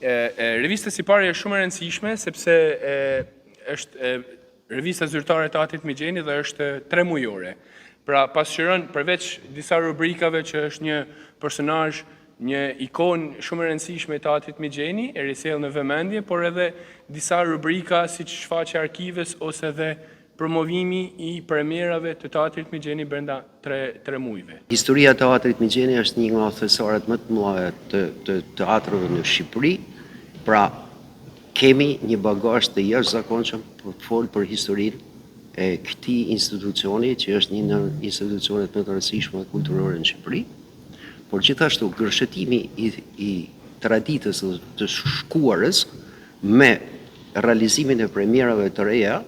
Revista Sipari është shumë e rëndësishme sepse është revista zyrtare e Teatrit Mixheni dhe është 3 mujore. Pra pasqyron përveç disa rubrikave që është një personazh, një ikon shumë e rëndësishme e Teatrit Mixheni, e risjell në vëmendje, por edhe disa rubrika siç shfaqja e arkivës ose edhe promovimi i premierave të Teatrit Mixheni brenda 3 muajve. Historia e Teatrit Mixheni është një nga thesaret më të mëdha të teatrave në Shqipëri. Pra, kemi një bagazh të jashtëzakonshëm për të folur për historinë e këtij institucioni, që është një nga institucionet më të rëndësishme kulturore në Shqipëri, por gjithashtu gërshetimi i traditës të shkuarës me realizimin e premierave të reja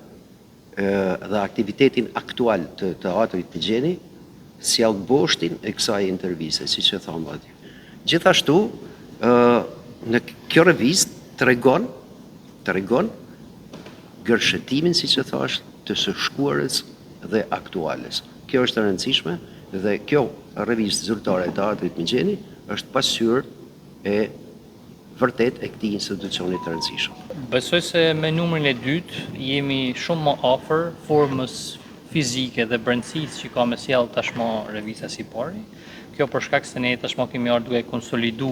dhe aktivitetin aktual të Teatrit Mixheni sjell boshtin e kësaj interviste, siç e thamë atje. Gjithashtu, në kjo revistë tregon gërshetimin, siç e thash, të së shkuarës dhe aktuales. Kjo është e rëndësishme dhe kjo revistë zyrtare e Teatrit Mixheni është pasqyrë e vërtet e këtij institucioni të rëndësishëm. Besoj se me numrin e dytë jemi shumë më afër formës fizike dhe brendësisë që ka me sjell tashmë revista Sipari. Kjo për shkak se ne tashmë kemi ardhur duke konsolidu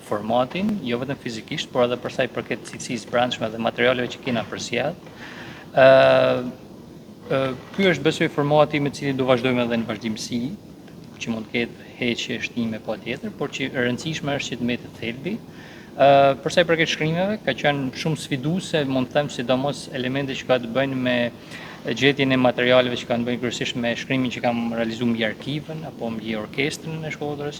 formatin, jo vetëm fizikisht, por edhe për sa i përket cilësisë brendshme dhe materialeve që kena për sjell. Ky është besoj formati me cilin do vazhdojmë edhe në vazhdimsi, që mund të ketë heqje shtime patjetër, por që e rëndësishme është që të mbetet thelbi. Për sa i përket shkrimeve, ka qenë shumë sfiduese, mund të them, sidomos elemente që ka të bëjnë me gjetjen e materialeve që kanë të bëjnë kryesisht me shkrimin që kam realizuar mbi arkivën apo mbi orkestrën e Shkodrës.